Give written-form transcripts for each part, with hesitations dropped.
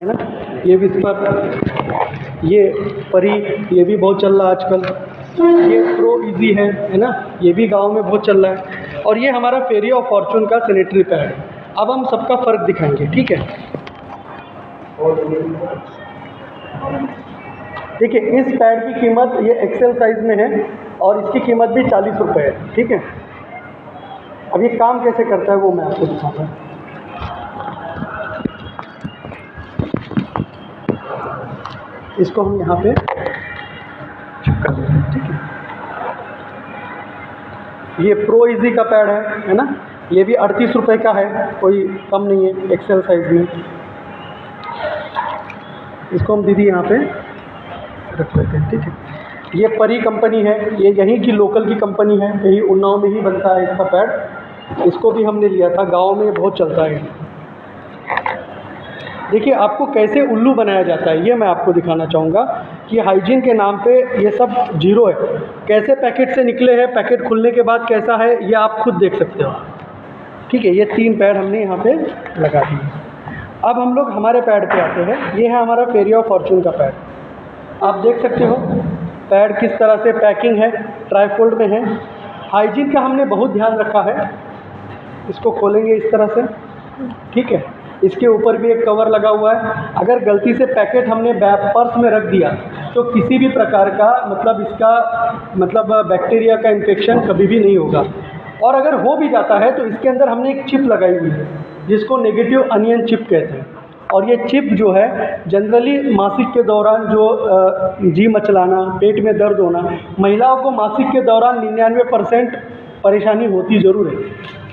है ना। ये विस्पर, ये परी, ये भी बहुत चल रहा है आजकल। ये प्रो इजी है ना, ये भी गांव में बहुत चल रहा है। और ये हमारा फेरी ऑफ फॉर्चून का सैनिटरी पैड है। अब हम सबका फ़र्क दिखाएंगे, ठीक है। देखिए, इस पैड की कीमत ये एक्सेल साइज़ में है और इसकी कीमत भी 40 रुपये है, ठीक है। अब ये काम कैसे करता है वो मैं आपको दिखाता हूँ। इसको हम यहाँ पे चिपका देते हैं, ठीक है। ये प्रो इजी का पैड है ना। ये भी 38 रुपये का है, कोई कम नहीं है, एक्सेल साइज में। इसको हम दीदी यहाँ पे रख लेते हैं, ठीक है। ये परी कंपनी है, ये यहीं की लोकल की कंपनी है, यही उन्नाव में ही बनता है इसका पैड। इसको भी हमने लिया था, गांव में बहुत चलता है। देखिए, आपको कैसे उल्लू बनाया जाता है ये मैं आपको दिखाना चाहूँगा कि हाइजीन के नाम पे ये सब जीरो है। कैसे पैकेट से निकले हैं, पैकेट खुलने के बाद कैसा है, ये आप खुद देख सकते हो, ठीक है। ये 3 पैड हमने यहाँ पे लगा दिए। अब हम लोग हमारे पैड पे आते हैं। ये है हमारा फेरी ऑफ फॉर्चून का पैड। आप देख सकते हो पैड किस तरह से पैकिंग है, ट्राईफोल्ड में है। हाइजीन का हमने बहुत ध्यान रखा है। इसको खोलेंगे इस तरह से, ठीक है। इसके ऊपर भी एक कवर लगा हुआ है। अगर गलती से पैकेट हमने पर्स में रख दिया तो किसी भी प्रकार का बैक्टीरिया का इन्फेक्शन कभी भी नहीं होगा। और अगर हो भी जाता है तो इसके अंदर हमने एक चिप लगाई हुई है जिसको नेगेटिव अनियन चिप कहते हैं। और ये चिप जो है जनरली मासिक के दौरान जो जी मचलाना, पेट में दर्द होना, महिलाओं को मासिक के दौरान 99% परेशानी होती ज़रूर है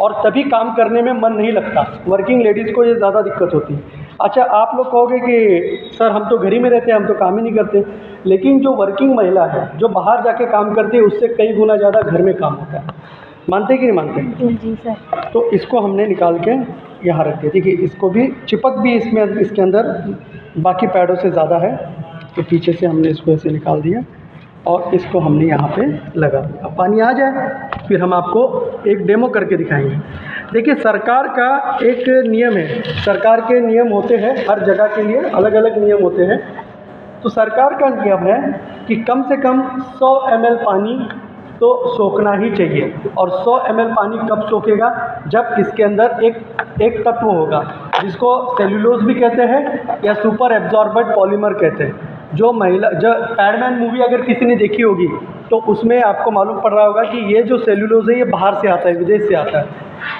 और तभी काम करने में मन नहीं लगता। वर्किंग लेडीज़ को ये ज़्यादा दिक्कत होती है। अच्छा, आप लोग कहोगे कि सर हम तो घर ही में रहते हैं, हम तो काम ही नहीं करते। लेकिन जो वर्किंग महिला है, जो बाहर जाके काम करती है, उससे कई गुना ज़्यादा घर में काम होता है। मानते कि नहीं मानते? जी सर। तो इसको हमने निकाल के यहाँ रख दिया। देखिए, इसको भी चिपक भी इसके अंदर बाकी पैडों से ज़्यादा है, तो पीछे से हमने इसको ऐसे निकाल दिया और इसको हमने यहाँ पे लगा दिया। अब पानी आ जाए फिर हम आपको एक डेमो करके दिखाएंगे। देखिए, सरकार का एक नियम है, सरकार के नियम होते हैं हर जगह के लिए, अलग अलग नियम होते हैं। तो सरकार का नियम है कि कम से कम 100 ml पानी तो सोखना ही चाहिए। और 100 ml पानी कब सोखेगा? जब इसके अंदर एक तत्व होगा जिसको सेल्यूलोज भी कहते हैं या सुपर एब्जॉर्बेंट पॉलीमर कहते हैं। जो पैडमैन मूवी अगर किसी ने देखी होगी तो उसमें आपको मालूम पड़ रहा होगा कि ये जो सेल्यूलोज है ये बाहर से आता है, विदेश से आता है।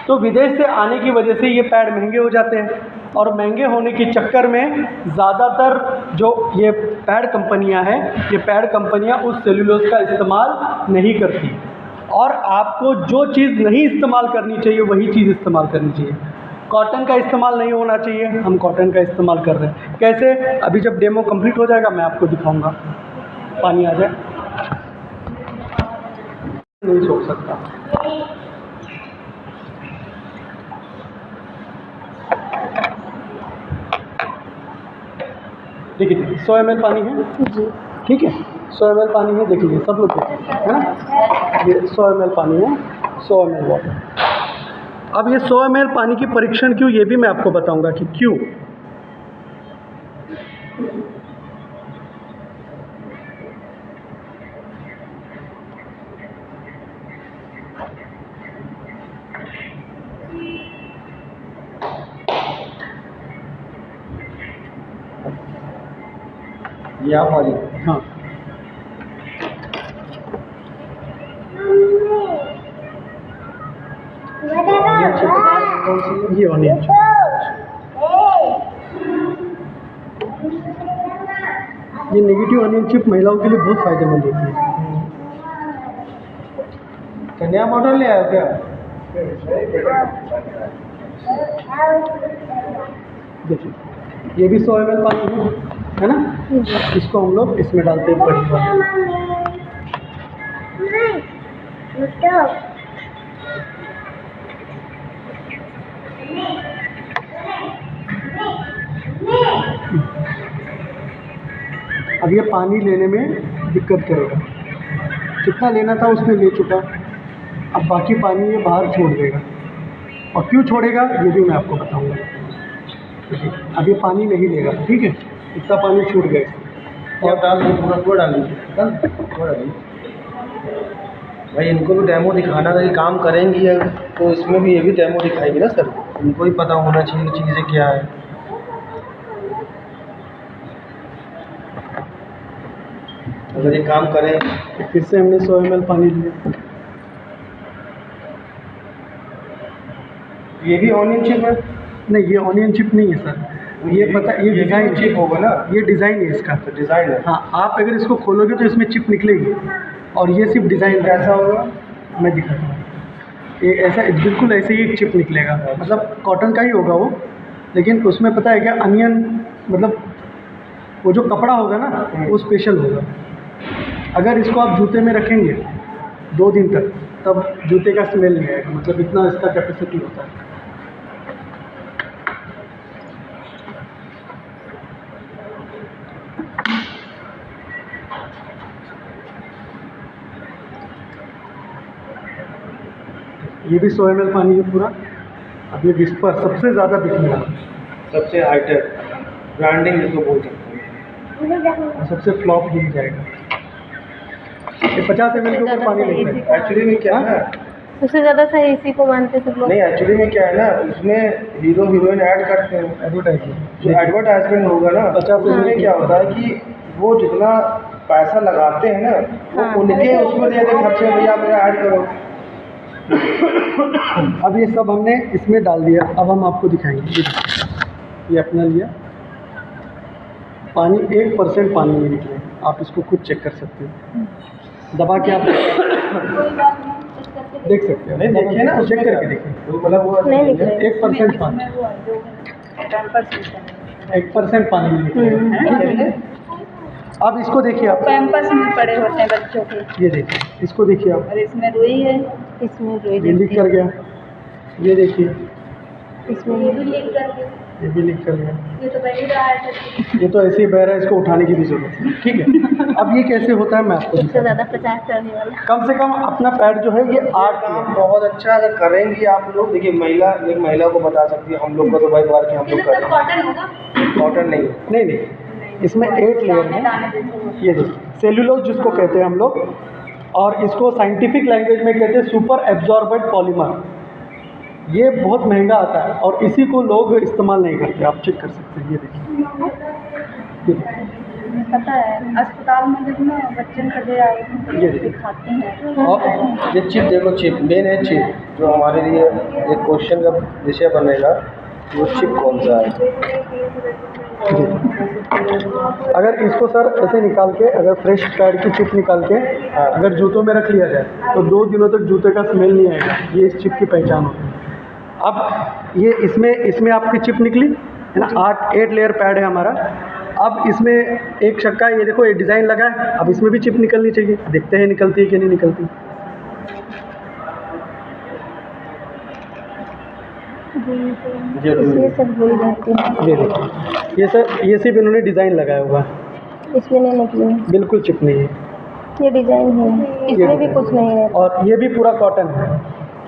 तो विदेश से आने की वजह से ये पैड महंगे हो जाते हैं और महंगे होने के चक्कर में ज़्यादातर जो ये पैड कंपनियां हैं, ये पैड कंपनियां उस सेल्यूलोज का इस्तेमाल नहीं करती। और आपको जो चीज़ नहीं इस्तेमाल करनी चाहिए वही चीज़ इस्तेमाल करनी चाहिए। कॉटन का इस्तेमाल नहीं होना चाहिए, हम कॉटन का इस्तेमाल कर रहे हैं। कैसे? अभी जब डेमो कंप्लीट हो जाएगा मैं आपको दिखाऊंगा। पानी आ जाए, नहीं सोच सकता। देखिए, 100 ml पानी है जी, ठीक है। 100 ml पानी है, देखिए सब लोग देखिए, है ना। ये 100 ml पानी है, 100 ml वाटर। अब ये 100 ml पानी की परीक्षण क्यों, ये भी मैं आपको बताऊंगा कि क्यों। ये आप वाली? हाँ, ये ऑनियन चिप। ये नेगेटिव ऑनियन चिप महिलाओं के लिए बहुत फायदेमंद होती है। कन्या मॉडल ले आए क्या? देखिए, ये भी 100 ml पानी है ना। इसको हम लोग इसमें डालते हैं बड़ी बार। अब ये पानी लेने में दिक्कत करेगा, जितना लेना था उसमें ले चुका, अब बाकी पानी ये बाहर छोड़ देगा। और क्यों छोड़ेगा ये भी मैं आपको बताऊंगा। देखिए, अब ये पानी नहीं लेगा, ठीक है, इतना पानी छूट गया इसमें। ये आप डाल दीजिए, पूरा पूरा डालिए, पूरा डालिए। भाई इनको भी डेमो दिखाना, अगर ये काम करेंगी है तो इसमें भी ये भी डेमो दिखाएगी ना सर, इनको भी पता होना चाहिए चीज़ें क्या है। अगर ये काम करें, फिर से हमने 100 ml पानी लिया। ये भी ऑनियन चिप है? नहीं, ये ऑनियन चिप नहीं है सर, ये पता, ये डिज़ाइन चिप होगा ना, ये डिज़ाइन है इसका। तो डिज़ाइन है। हाँ, आप अगर इसको खोलोगे तो इसमें चिप निकलेगी, और ये सिर्फ डिज़ाइन कैसा होगा? मैं दिखाता हूँ। ये ऐसा बिल्कुल ऐसे ही एक चिप निकलेगा, मतलब कॉटन का ही होगा वो, लेकिन उसमें पता है क्या, अनियन, मतलब वो जो कपड़ा होगा ना वो स्पेशल होगा। अगर इसको आप जूते में रखेंगे 2 दिन तक, तब जूते का स्मेल नहीं आएगा, मतलब इतना इसका कैपेसिटी होता है। ये भी 100 ml पानी है पूरा। अब ये विस्पर सबसे ज़्यादा बिकने वाला, सबसे हाईटेक ब्रांडिंग जिसको बोल सकते हैं, और सबसे फ्लॉप ही जाएगा। ये 50 ml के ऊपर पानी लगता है। एक्चुअली में क्या है, सबसे ज़्यादा सही इसी को मानते सब लोग। नहीं एक्चुअली में क्या है ना, उसमें हीरो हीरोइन ऐड करते हैं, एडवर्टाइजमेंट जो एडवर्टाइजमेंट होगा ना 50 उसमें क्या होता है कि वो जितना पैसा लगाते हैं ना, वो हाँ। उनके उसमें दे दे खर्चे, भैया मेरा ऐड करो। अब ये सब हमने इसमें डाल दिया। अब हम आपको दिखाएंगे, ये देखिए, ये अपना लिया पानी, 1% पानी नहीं निकले, आप इसको खुद चेक कर सकते हो, दबा के आप देख सकते हो। नहीं देखिए ना, चेक करके देखिए, मतलब वो नहीं निकले। 1% पानी, 1% पानी नहीं निकले। अब इसको देखिए आप, पैम्पर्स में पड़े होते हैं बच्चों के, ये देखिए, इसको देखिए आप, और इसमें रुई है, इसमें रुई ये लीक दिखती कर है, गया, ये देखिए, इसमें ये भी लीक कर गया। ये भी लीक कर गया, ये तो बह ही रहा है सर। ये तो ऐसे ही बह रहा है, इसको उठाने की भी जरूरत है, ठीक है। अब ये कैसे होता है मैं आपको सबसे दिखाता ज़्यादा 50 करने वाला। हूं। कम से कम अपना पैड जो है ये 8 काम बहुत अच्छा अगर करेंगी आप लोग। देखिए महिला, एक महिला को बता सकती है, हम लोग को तो भाई बार के हम लोग कर रहे कॉटन होगा? हैं, कॉटन नहीं है। नहीं, इसमें 8 लेयर है। ये देखिए, सेल्यूलोज जिसको कहते हैं हम लोग, और इसको साइंटिफिक लैंग्वेज में कहते हैं सुपर एब्जॉर्बेंट पॉलीमर। ये बहुत महंगा आता है और इसी को लोग इस्तेमाल नहीं करते, आप चेक कर सकते हैं। ये देखिए, पता है अस्पताल में जब ना बच्चे का दे आए थे ये तो देखिए। दिखाते हैं। और ये चिप देखो, चिप मेन है, चिप जो हमारे लिए एक क्वेश्चन का विषय बनेगा, वो चिप कौन सा है। अगर इसको सर ऐसे निकाल के, अगर फ्रेश पैड की चिप निकाल के अगर जूतों में रख लिया जाए तो 2 दिनों तक जूते का स्मेल नहीं आएगा। ये इस चिप की पहचान होती है। अब ये इसमें आपकी चिप निकली है ना, 8 लेयर पैड है हमारा। अब इसमें एक शक्का है, ये देखो ये डिज़ाइन लगा है, अब इसमें भी चिप निकलनी चाहिए, देखते हैं निकलती है कि नहीं निकलती। इसमें सब भूल जाते हैं, ये देखो, ये सर ये सिर्फ इन्होंने डिज़ाइन लगाया हुआ है, इसमें नहीं निकले, बिल्कुल चिप नहीं है। ये डिज़ाइन है, इसमें भी कुछ नहीं है। और ये भी पूरा कॉटन है,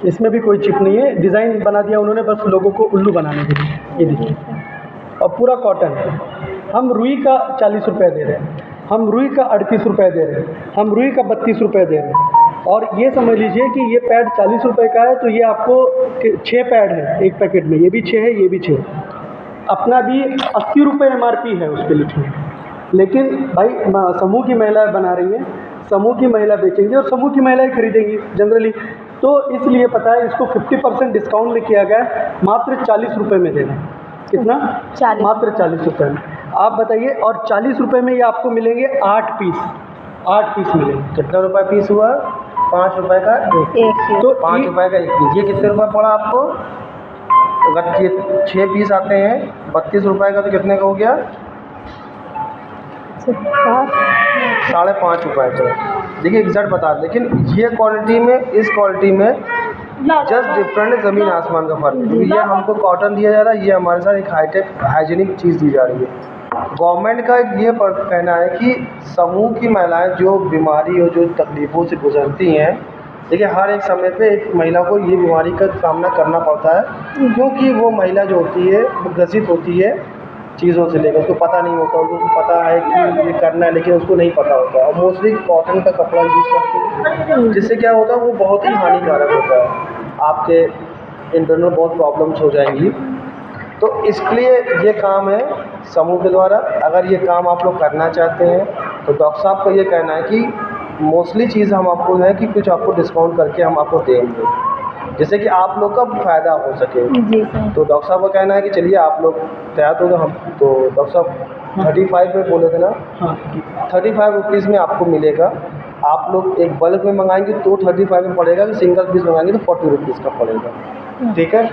इसमें भी कोई चिप नहीं है, डिज़ाइन बना दिया उन्होंने बस लोगों को उल्लू बनाने के लिए। ये देखिए, और पूरा कॉटन है। हम रुई का 40 रुपये दे रहे हैं, हम रुई का 38 रुपये दे रहे हैं, हम रुई का 32 रुपये दे रहे हैं। और ये समझ लीजिए कि ये पैड 40 रुपये का है, तो ये आपको 6 पैड है एक पैकेट में, ये भी 6 है, ये भी 6। अपना भी 80 रुपये MRP है उस पर लिखी है, लेकिन भाई समूह की महिलाएं बना रही हैं, समूह की महिला बेचेंगी और समूह की महिलाएं खरीदेंगी जनरली, तो इसलिए पता है इसको 50% डिस्काउंट में किया गया है, मात्र 40 रुपये में देना है। कितना? 40। मात्र 40 रुपये में। आप बताइए, और 40 रुपये में ये आपको मिलेंगे 8 पीस मिलेंगे। कितना रुपये पीस हुआ? 5 रुपये का एक। एक ही। तो 5 रुपये का एक पीस, ये कितने रुपये पड़ा आपको? अगर ये 6 पीस आते हैं 32 रुपये का, तो कितने का हो गया? 5.5 रुपये का। देखिए एग्जैक्ट बता दें, लेकिन ये क्वालिटी में, इस क्वालिटी में जस्ट डिफरेंट, ज़मीन आसमान का फ़र्क है। ये हमको कॉटन दिया जा रहा है, ये हमारे साथ एक हाईटेक हाइजीनिक चीज़ दी जा रही है। गवर्नमेंट का ये कहना है कि समूह की महिलाएं जो बीमारी और जो तकलीफ़ों से गुजरती हैं, देखिए हर एक समय पे एक महिला को ये बीमारी का सामना करना पड़ता है, क्योंकि वो महिला जो होती है वो ग्रसित होती है चीज़ों से लेकर, उसको पता नहीं होता, उसको पता है कि ये करना है लेकिन उसको नहीं पता होता। और मोस्टली कॉटन का कपड़ा यूज़ करते हैं, जिससे क्या होता है वो बहुत ही हानिकारक होता है, आपके इंटरनल बहुत प्रॉब्लम्स हो जाएंगी। तो इसके लिए ये काम है समूह के द्वारा। अगर ये काम आप लोग करना चाहते हैं तो डॉक्टर साहब का ये कहना है कि मोस्टली चीज़ हम आपको है कि कुछ आपको डिस्काउंट करके हम आपको देंगे, जिससे कि आप लोग का फ़ायदा हो सके। जी सर। तो डॉक्टर साहब का कहना है कि चलिए आप लोग तैयार हो गए। हम तो डॉक्टर साहब 35 में बोले थे ना, हाँ 35 रुपीज़ में आपको मिलेगा। आप लोग एक बल्क में मंगाएंगे तो 35 में पड़ेगा, कि सिंगल पीस मंगाएंगे तो 40 रुपीज़ का पड़ेगा। ठीक है,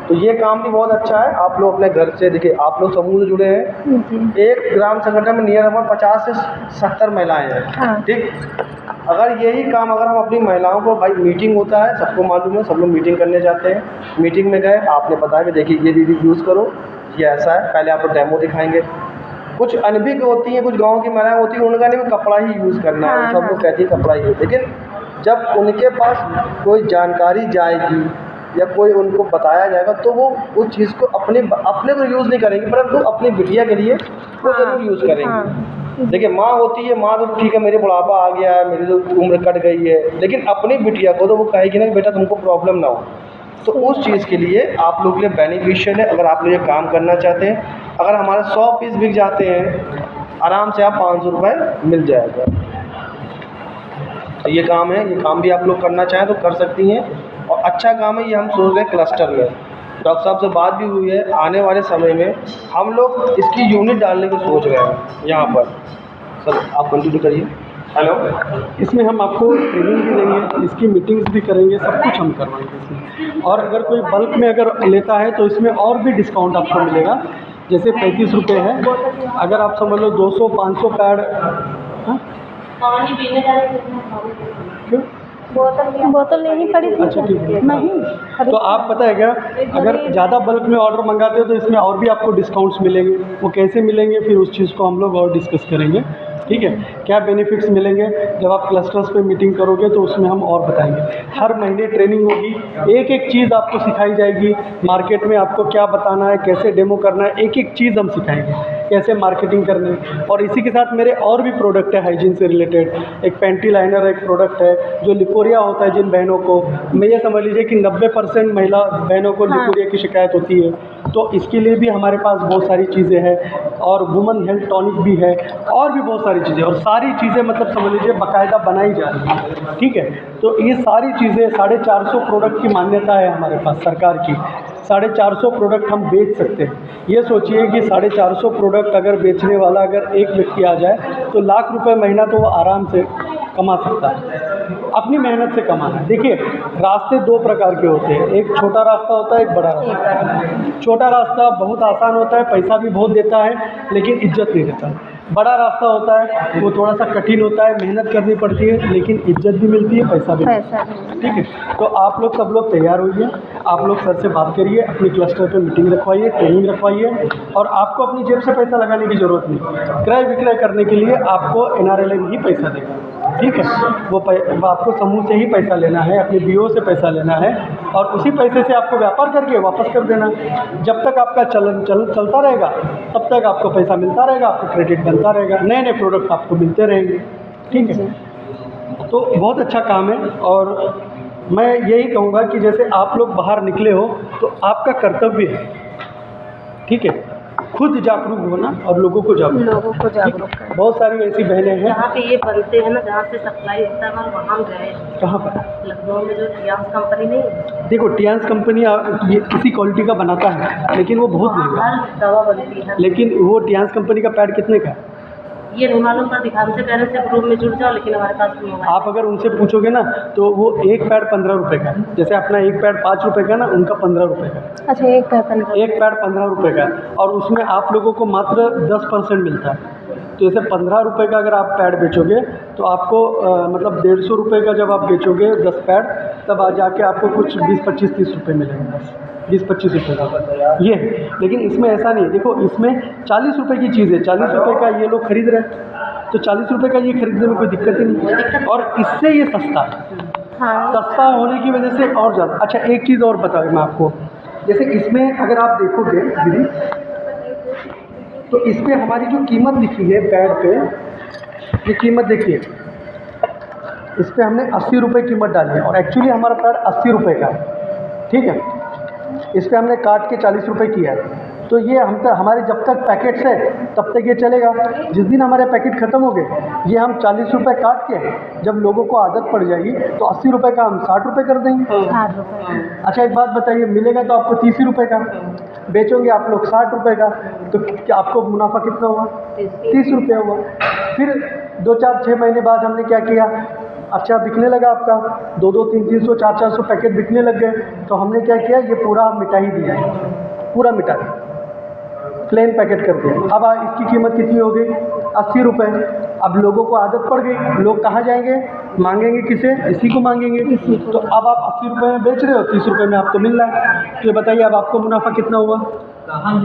तो ये काम भी बहुत अच्छा है। आप लोग अपने घर से देखिए, आप लोग समूह से जुड़े हैं, जी। एक ग्राम संगठन में नियर अबाउट 50 से 70 महिलाएं हैं। हाँ। ठीक, अगर यही काम अगर हम अपनी महिलाओं को, भाई मीटिंग होता है, सबको मालूम है, सब लोग मीटिंग करने जाते हैं, मीटिंग में गए, आपने बताया कि देखिए ये दीदी यूज़ करो, ये ऐसा है, पहले आप लोग डेमो दिखाएंगे। कुछ अनभिज्ञ होती हैं, कुछ गाँव की महिलाएं होती हैं, उनका नहीं कपड़ा ही यूज़ करना है, सब लोग कहती हैं कपड़ा ही, लेकिन जब उनके पास कोई जानकारी जाएगी या कोई उनको बताया जाएगा तो वो उस चीज़ को अपने को यूज़ नहीं करेंगे, परंतु अपनी बिटिया के लिए वो ज़रूर यूज़ करेंगे। देखिए माँ होती है, माँ तो ठीक है मेरे बुढ़ापा आ गया है, मेरी जो उम्र कट गई है, लेकिन अपनी बिटिया को तो वो कहेगी ना कि बेटा तुमको प्रॉब्लम ना हो। तो उस चीज़ के लिए आप लोग के लिए बेनिफिशियल है। अगर आप लोग ये काम करना चाहते हैं, अगर हमारे 100 पीस बिक जाते हैं, आराम से आप 500 रुपये मिल जाएगा। तो ये काम है, ये काम भी आप लोग करना चाहें तो कर सकती हैं, और अच्छा काम है। ये हम सोच रहे हैं क्लस्टर में, डॉक्टर साहब से बात भी हुई है, आने वाले समय में हम लोग इसकी यूनिट डालने की सोच रहे हैं यहाँ पर। सर आप कंटिन्यू करिए। हेलो, इसमें हम आपको ट्रेनिंग भी देंगे, इसकी मीटिंग्स भी करेंगे, सब कुछ हम करवाएंगे इसमें। और अगर कोई बल्क में अगर लेता है तो इसमें और भी डिस्काउंट आपको मिलेगा। जैसे 35 रुपये है, अगर आप समझ लो 200-500 पैड। हाँ क्यों? बोतल लेनी पड़ी थी। अच्छा ठीक है। नहीं तो आप पता है क्या, अगर ज़्यादा बल्क में ऑर्डर मंगाते हो तो इसमें और भी आपको डिस्काउंट्स मिलेंगे। वो कैसे मिलेंगे फिर उस चीज़ को हम लोग और डिस्कस करेंगे। ठीक है, क्या बेनिफिट्स मिलेंगे जब आप क्लस्टर्स पे मीटिंग करोगे तो उसमें हम और बताएंगे। हर महीने ट्रेनिंग होगी, एक एक चीज़ आपको सिखाई जाएगी। मार्केट में आपको क्या बताना है, कैसे डेमो करना है, एक एक चीज़ हम सिखाएंगे, कैसे मार्केटिंग करनी है। और इसी के साथ मेरे और भी प्रोडक्ट है हाइजीन से रिलेटेड। एक पैंटी लाइनर एक प्रोडक्ट है, जो लिकोरिया होता है जिन बहनों को, मैं ये समझ लीजिए कि 90% महिला बहनों को लिकोरिया की शिकायत होती है, तो इसके लिए भी हमारे पास बहुत सारी चीज़ें हैं। और वुमेन हेल्थ टॉनिक भी है, और भी बहुत सारी चीज़ें, और सारी चीज़ें मतलब समझ लीजिए बाकायदा बनाई जा रही है। ठीक है, तो ये सारी चीज़ें 450 प्रोडक्ट की मान्यता है हमारे पास सरकार की। 450 प्रोडक्ट हम बेच सकते हैं। ये सोचिए कि 450 प्रोडक्ट अगर बेचने वाला अगर एक व्यक्ति आ जाए तो लाख रुपए महीना तो वो आराम से कमा सकता है, अपनी मेहनत से कमाना है। देखिए रास्ते दो प्रकार के होते हैं, एक छोटा रास्ता होता है, एक बड़ा रास्ता। छोटा रास्ता बहुत आसान होता है, पैसा भी बहुत देता है, लेकिन इज्जत नहीं देता है। बड़ा रास्ता होता है वो थोड़ा सा कठिन होता है, मेहनत करनी पड़ती है, लेकिन इज्जत भी मिलती है, पैसा भी मिलता है। ठीक है, तो आप लोग सब लोग तैयार होइए, आप लोग सर से बात करिए, अपनी क्लस्टर पे मीटिंग रखवाइए, ट्रेनिंग रखवाइए। और आपको अपनी जेब से पैसा लगाने की ज़रूरत नहीं, क्रय विक्रय करने के लिए आपको NRLM ही पैसा देगा। ठीक है, वो आपको समूह से ही पैसा लेना है, अपने BO से पैसा लेना है, और उसी पैसे से आपको व्यापार करके वापस कर देना। जब तक आपका चलता रहेगा तब तक आपको पैसा मिलता रहेगा, आपको क्रेडिट बनता रहेगा, नए नए प्रोडक्ट आपको मिलते रहेंगे। ठीक है, तो बहुत अच्छा काम है। और मैं यही कहूँगा कि जैसे आप लोग बाहर निकले हो तो आपका कर्तव्य है, ठीक है, खुद जागरूक होना और लोगों को जागरूक करना। बहुत सारी ऐसी बहनें हैं जहाँ पे ये बनते हैं ना, जहाँ से सप्लाई होता है वहाँ गए। कहाँ पर? लखनऊ में जो टियांस कंपनी नहीं है, देखो टियांस कंपनी ये इसी क्वालिटी का बनाता है, लेकिन वो बहुत महंगा है। हर दवा बनती है। लेकिन वो टियांस कंपनी का पैड कितने का है? ये नहीं मालूम, पर दिखा से कहने से ग्रुप में जुड़ जाओ, लेकिन हमारे पास मोबाइल। आप अगर उनसे पूछोगे ना तो वो एक पैड 15 रुपये का है। जैसे अपना एक पैड 5 रुपये का ना, उनका 15 रुपये का। अच्छा, एक पैड 15 रुपये का, और उसमें आप लोगों को मात्र 10% मिलता है। तो जैसे 15 रुपये का अगर आप पैड बेचोगे तो आपको मतलब 150 रुपये का जब आप बेचोगे 10 पैड, तब आ जाके आपको कुछ 20-25-30 रुपये मिलेंगे, बस 20-25 रुपये का ये है। लेकिन इसमें ऐसा नहीं है, देखो इसमें 40 रुपये की चीज़ है, 40 रुपये का ये लोग खरीद रहे हैं, तो 40 रुपये का ये खरीदने में कोई दिक्कत ही नहीं, और इससे ये सस्ता है। हाँ सस्ता होने की वजह से और ज़्यादा। अच्छा एक चीज़ और बताऊँ मैं आपको, जैसे इसमें अगर आप देखोगे दीदी तो इस पे हमारी जो कीमत लिखी है पैड पे, ये कीमत देखिए, इस पे हमने 80 रुपये कीमत डाली है और एक्चुअली हमारा पैड 80 रुपये का है, ठीक है। इस पे हमने काट के 40 रुपये किया है, तो ये हमारे जब तक पैकेट्स है तब तक ये चलेगा। जिस दिन हमारे पैकेट ख़त्म हो गए, ये हम 40 रुपये काट के, जब लोगों को आदत पड़ जाएगी तो 80 रुपये का हम 60 रुपये कर देंगे। 60 रुपये। अच्छा एक बात बताइए, मिलेगा तो आपको 30 रुपये का, बेचोगे आप लोग 60 रुपये का, तो क्या आपको मुनाफा कितना हुआ? 30 रुपये हुआ। फिर 2-4-6 महीने बाद हमने क्या किया, अच्छा बिकने लगा आपका, 2-2, 3-300, 400-400 पैकेट बिकने लग गए, तो हमने क्या किया, ये पूरा मिटा ही दिया, पूरा मिटा दिया, प्लेन पैकेट कर दिया। अब इसकी कीमत कितनी हो गई? 80 रुपये। अब लोगों को आदत पड़ गई, लोग कहाँ जाएंगे, मांगेंगे किसे? इसी को मांगेंगे। तो अब आप 80 रुपये में बेच रहे हो, 30 रुपये में आपको मिल रहा है, तो ये बताइए अब आपको मुनाफा कितना हुआ? हाँ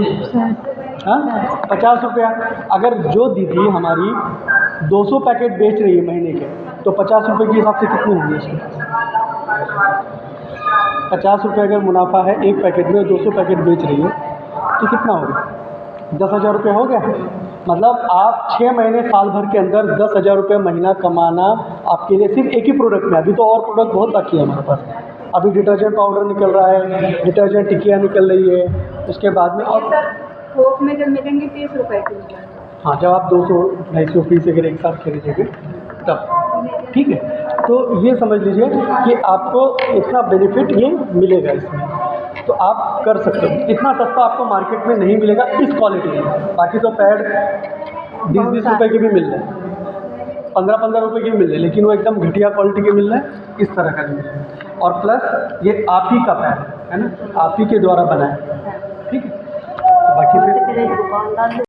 50 रुपया। अगर जो दीदी हमारी 200 पैकेट बेच रही है महीने के, तो 50 रुपये के हिसाब से कितने होंगे उसके पास? 50 रुपये अगर मुनाफा है एक पैकेट में, 200 पैकेट बेच रही है, तो कितना होगा? 10,000 रुपये हो गया। मतलब आप 6 महीने साल भर के अंदर 10,000 रुपये महीना कमाना आपके लिए सिर्फ एक ही प्रोडक्ट में। अभी तो और प्रोडक्ट बहुत बाकी है हमारे पास। अभी डिटर्जेंट पाउडर निकल रहा है, डिटर्जेंट टिकिया निकल रही है, उसके बाद में और सर थोक में जब मिलेंगे 30 रुपये की। हाँ, जब आप 200-250 पीस अगर एक साथ खरीदेंगे तब, ठीक है। तो ये समझ लीजिए कि आपको इतना बेनिफिट ये मिलेगा इसमें, तो आप कर सकते हो। इतना सस्ता आपको मार्केट में नहीं मिलेगा इस क्वालिटी में। बाकी तो पैड 20-20 रुपये के भी मिल रहे हैं, 15-15 रुपये के भी मिल रहे हैं, लेकिन वो एकदम घटिया क्वालिटी के मिल रहे हैं, इस तरह का नहीं मिल रहा है। और प्लस ये आप ही का पैड है ना, आप ही के द्वारा बना है, ठीक है। तो बाकी फिर दुकानदार